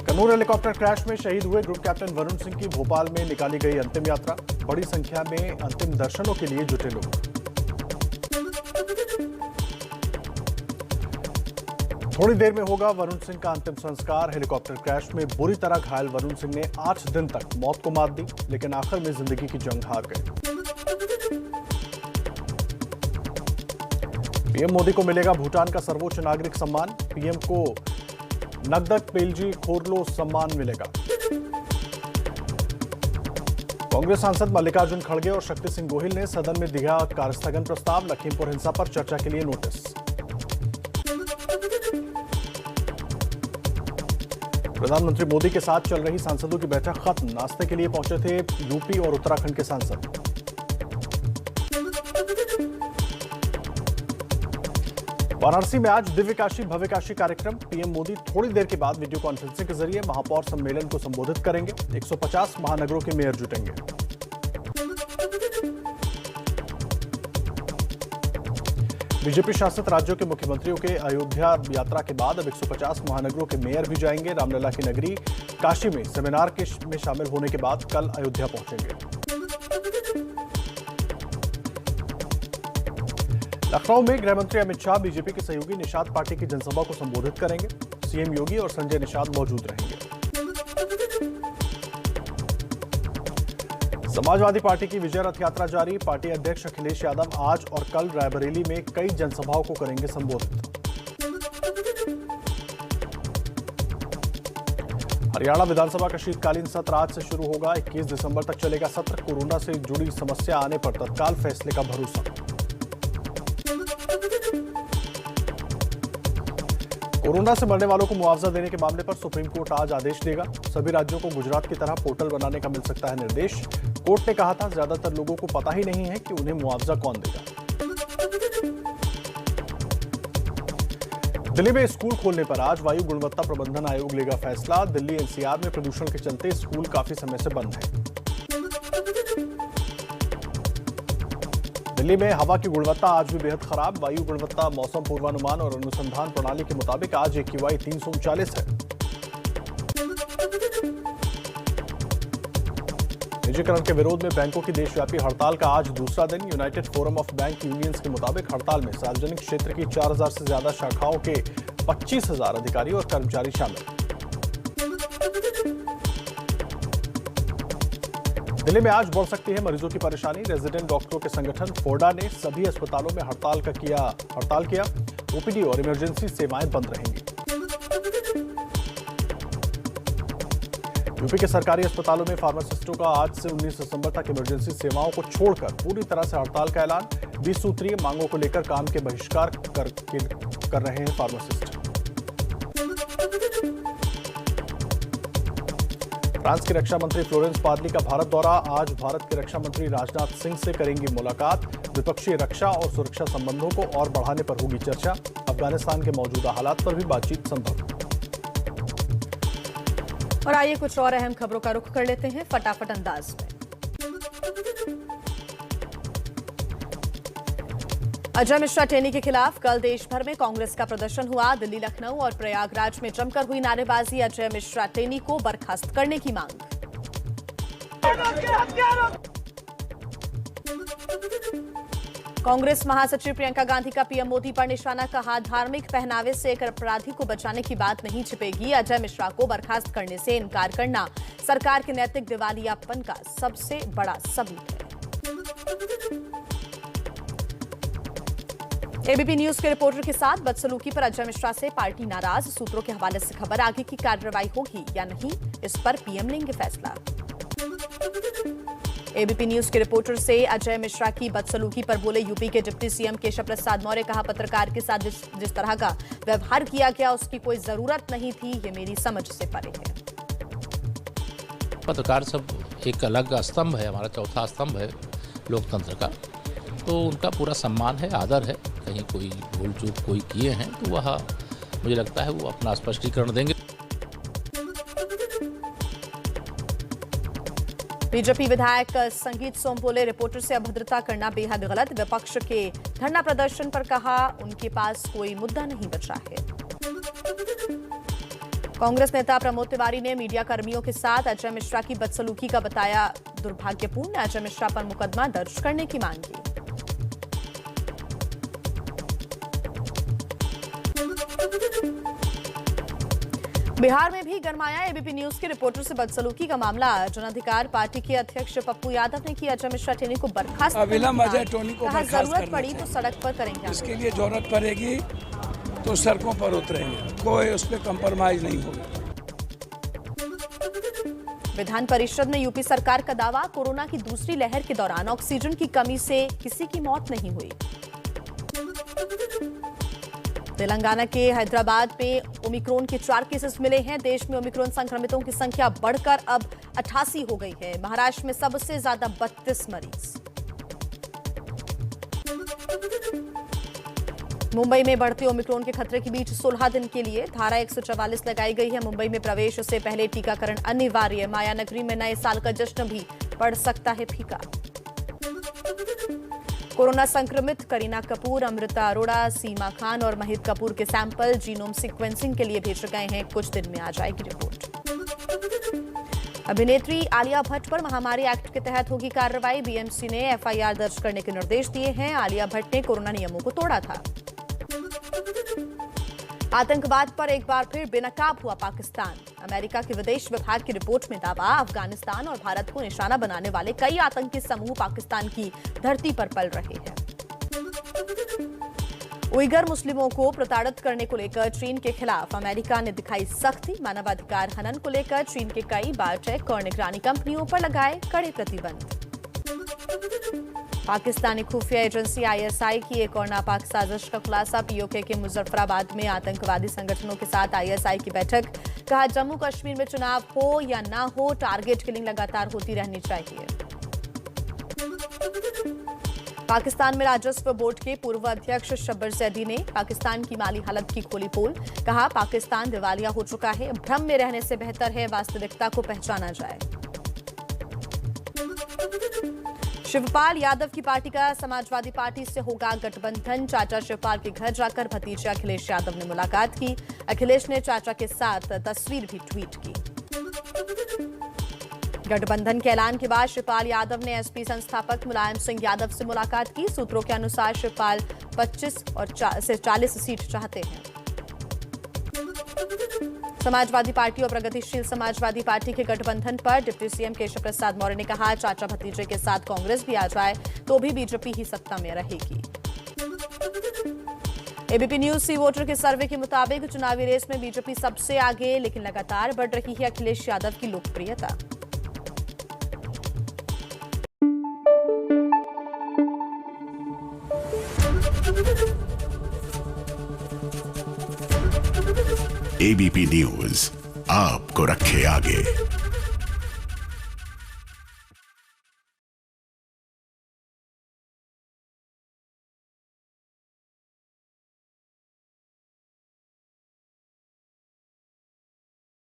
Kannur helicopter crash में शहीद हुए ग्रुप कैप्टन वरुण सिंह की भोपाल में निकाली गई अंतिम यात्रा। बड़ी संख्या में अंतिम दर्शनों के लिए जुटे लोग। थोड़ी देर में होगा वरुण सिंह का अंतिम संस्कार। हेलीकॉप्टर क्रैश में बुरी तरह घायल वरुण सिंह ने 8 दिन तक मौत को मात दी, लेकिन आखिर में जिंदगी की जंग हार गए। पीएम मोदी को मिलेगा भूटान का सर्वोच्च नागरिक सम्मान। पीएम को नगदक पेलजी खोरलो सम्मान मिलेगा। कांग्रेस सांसद मल्लिकार्जुन खड़गे और शक्ति सिंह गोहिल ने सदन में दिया कार्यस्थगन प्रस्ताव। लखीमपुर हिंसा पर चर्चा के लिए नोटिस। प्रधानमंत्री मोदी के साथ चल रही सांसदों की बैठक खत्म। नाश्ते के लिए पहुंचे थे यूपी और उत्तराखंड के सांसद। वाराणसी में आज दिव्य काशी भव्य काशी कार्यक्रम। पीएम मोदी थोड़ी देर के बाद वीडियो कॉन्फ्रेंसिंग के जरिए महापौर सम्मेलन को संबोधित करेंगे। 150 महानगरों के मेयर जुटेंगे। बीजेपी शासित राज्यों के मुख्यमंत्रियों के अयोध्या यात्रा के बाद अब 150 महानगरों के मेयर भी जाएंगे। रामलला की नगरी काशी में सेमिनार में शामिल होने के बाद कल अयोध्या पहुंचेंगे। लखनऊ में गृह मंत्री अमित शाह बीजेपी के सहयोगी निषाद पार्टी की जनसभा को संबोधित करेंगे। सीएम योगी और संजय निषाद मौजूद रहेंगे। समाजवादी पार्टी की विजय रथ यात्रा जारी। पार्टी अध्यक्ष अखिलेश यादव आज और कल रायबरेली में कई जनसभाओं को करेंगे संबोधित। हरियाणा विधानसभा का शीतकालीन सत्र आज से शुरू होगा। 21 दिसंबर तक चलेगा सत्र। कोरोना से जुड़ी समस्या आने पर तत्काल फैसले का भरोसा। कोरोना से मरने वालों को मुआवजा देने के मामले पर सुप्रीम कोर्ट आज आदेश देगा। सभी राज्यों को गुजरात की तरह पोर्टल बनाने का मिल सकता है निर्देश। कोर्ट ने कहा था ज्यादातर लोगों को पता ही नहीं है कि उन्हें मुआवजा कौन देगा। दिल्ली में स्कूल खोलने पर आज वायु गुणवत्ता प्रबंधन आयोग लेगा फैसला। दिल्ली एनसीआर में प्रदूषण के चलते स्कूल काफी समय से बंद है। दिल्ली में हवा की गुणवत्ता आज भी बेहद खराब। वायु गुणवत्ता मौसम पूर्वानुमान और अनुसंधान प्रणाली के मुताबिक आज AQI 339 है। निजीकरण के विरोध में बैंकों की देशव्यापी हड़ताल का आज दूसरा दिन। United forum of bank unions के मुताबिक हड़ताल में सार्वजनिक क्षेत्र की 4000 से ज्यादा शाखाओं के 25,000 अधिकारी और कर्मचारी शामिल। दिल्ली में आज बढ़ सकती है मरीजों की परेशानी। रेजिडेंट डॉक्टरों के संगठन फोर्डा ने सभी अस्पतालों में हड़ताल किया। ओपीडी और इमरजेंसी सेवाएं बंद रहेंगी। यूपी के सरकारी अस्पतालों में फार्मासिस्टों का आज से 19 दिसंबर तक इमरजेंसी सेवाओं को छोड़कर पूरी तरह से हड़ताल का ऐलान। 20 सूत्रीय मांगों को लेकर काम के बहिष्कार कर रहे हैं फार्मासिस्ट। फ्रांस की रक्षा मंत्री फ्लोरेंस पार्ली का भारत दौरा। आज भारत के रक्षा मंत्री राजनाथ सिंह से करेंगी मुलाकात। द्विपक्षीय रक्षा और सुरक्षा संबंधों को और बढ़ाने पर होगी चर्चा। अफगानिस्तान के मौजूदा हालात पर भी बातचीत संभव। और आइए कुछ और अहम खबरों का रुख कर लेते हैं फटाफट अंदाज में। अजय मिश्रा टेनी के खिलाफ कल देश भर में कांग्रेस का प्रदर्शन हुआ। दिल्ली, लखनऊ और प्रयागराज में जमकर हुई नारेबाजी। अजय मिश्रा टेनी को बर्खास्त करने की मांग। कांग्रेस महासचिव प्रियंका गांधी का पीएम मोदी पर निशाना। कहा धार्मिक पहनावे से एक अपराधी को बचाने की बात नहीं छिपेगी। अजय मिश्रा को बर्खास्त करने से इनकार करना सरकार के नैतिक दिवालियापन का सबसे बड़ा सबूत है। एबीपी न्यूज के रिपोर्टर के साथ बदसलूकी पर अजय मिश्रा से पार्टी नाराज। सूत्रों के हवाले से खबर। आगे की कार्रवाई होगी या नहीं, इस पर पीएम लेंगे फैसला। एबीपी न्यूज के रिपोर्टर से अजय मिश्रा की बदसलूकी पर बोले यूपी के डिप्टी सीएम केशव प्रसाद मौर्य। कहा पत्रकार के साथ जिस तरह का व्यवहार किया गया उसकी कोई जरूरत नहीं थी, ये मेरी समझ से परे है। पत्रकार सब एक अलग स्तंभ है, हमारा चौथा स्तंभ है लोकतंत्र का, तो उनका पूरा सम्मान है, आदर है। कहीं कोई भूल चूक कोई किए हैं तो वह मुझे लगता है वो अपना स्पष्टीकरण देंगे। बीजेपी विधायक संगीत सोमबोले रिपोर्टर से अभद्रता करना बेहद गलत। विपक्ष के धरना प्रदर्शन पर कहा उनके पास कोई मुद्दा नहीं बचा है। कांग्रेस नेता प्रमोद तिवारी ने मीडिया कर्मियों के साथ अजय मिश्रा की बदसलूकी का बताया दुर्भाग्यपूर्ण। अजय मिश्रा पर मुकदमा दर्ज करने की मांग की। बिहार में भी गरमाया एबीपी न्यूज के रिपोर्टर से बदसलूकी का मामला। जन अधिकार पार्टी के अध्यक्ष पप्पू यादव ने किया अजय मिश्रा टेनी को बर्खास्त अविलंब अजय टोनी को बर्खास्त जरूरत पड़ी तो सड़क पर करेंगे। इसके लिए जरूरत पड़ेगी तो सड़कों पर उतरेंगे, कोई उस पर कंप्रोमाइज नहीं होगा। विधान परिषद में यूपी सरकार का दावा, कोरोना की दूसरी लहर के दौरान ऑक्सीजन की कमी से किसी की मौत नहीं हुई। तेलंगाना के हैदराबाद में ओमिक्रॉन के 4 केसेस मिले हैं। देश में ओमिक्रॉन संक्रमितों की संख्या बढ़कर अब 88 हो गई है। महाराष्ट्र में सबसे ज्यादा 32 मरीज। मुंबई में बढ़ते ओमिक्रॉन के खतरे के बीच 16 दिन के लिए धारा 144 लगाई गई है। मुंबई में प्रवेश से पहले टीकाकरण अनिवार्य। माया नगरी में नए साल का जश्न भी पड़ सकता है फीका। कोरोना संक्रमित करीना कपूर, अमृता अरोड़ा, सीमा खान और महित कपूर के सैंपल जीनोम सीक्वेंसिंग के लिए भेजे गए हैं। कुछ दिन में आ जाएगी रिपोर्ट। अभिनेत्री आलिया भट्ट पर महामारी एक्ट के तहत होगी कार्रवाई। बीएमसी ने एफआईआर दर्ज करने के निर्देश दिए हैं। आलिया भट्ट ने कोरोना नियमों को तोड़ा था। आतंकवाद पर एक बार फिर बेनकाब हुआ पाकिस्तान। अमेरिका के विदेश विभाग की रिपोर्ट में दावा, अफगानिस्तान और भारत को निशाना बनाने वाले कई आतंकी समूह पाकिस्तान की धरती पर पल रहे हैं। उइगर मुस्लिमों को प्रताड़ित करने को लेकर चीन के खिलाफ अमेरिका ने दिखाई सख्ती। मानवाधिकार हनन को लेकर चीन के कई बायोटेक और निगरानी कंपनियों पर लगाए कड़े प्रतिबंध। पाकिस्तानी खुफिया एजेंसी आईएसआई की एक और नापाक साजिश का खुलासा। पीओके के मुजफ्फराबाद में आतंकवादी संगठनों के साथ आईएसआई की बैठक। कहा जम्मू कश्मीर में चुनाव हो या ना हो, टारगेट किलिंग लगातार होती रहनी चाहिए। पाकिस्तान में राजस्व बोर्ड के पूर्व अध्यक्ष शब्बर जैदी ने पाकिस्तान की माली हालत की खोली पोल। कहा पाकिस्तान दिवालिया हो चुका है, भ्रम में रहने से बेहतर है वास्तविकता को पहचाना जाए। शिवपाल यादव की पार्टी का समाजवादी पार्टी से होगा गठबंधन। चाचा शिवपाल के घर जाकर भतीजे अखिलेश यादव ने मुलाकात की। अखिलेश ने चाचा के साथ तस्वीर भी ट्वीट की। गठबंधन के ऐलान के बाद शिवपाल यादव ने एसपी संस्थापक मुलायम सिंह यादव से मुलाकात की। सूत्रों के अनुसार शिवपाल 25 से 40 सीट चाहते हैं। समाजवादी पार्टी और प्रगतिशील समाजवादी पार्टी के गठबंधन पर डिप्टी सीएम केशव प्रसाद मौर्य ने कहा, चाचा भतीजे के साथ कांग्रेस भी आ जाए तो भी बीजेपी ही सत्ता में रहेगी। एबीपी न्यूज सी वोटर के सर्वे के मुताबिक चुनावी रेस में बीजेपी सबसे आगे, लेकिन लगातार बढ़ रही है अखिलेश यादव की लोकप्रियता। एबीपी न्यूज आपको रखे आगे।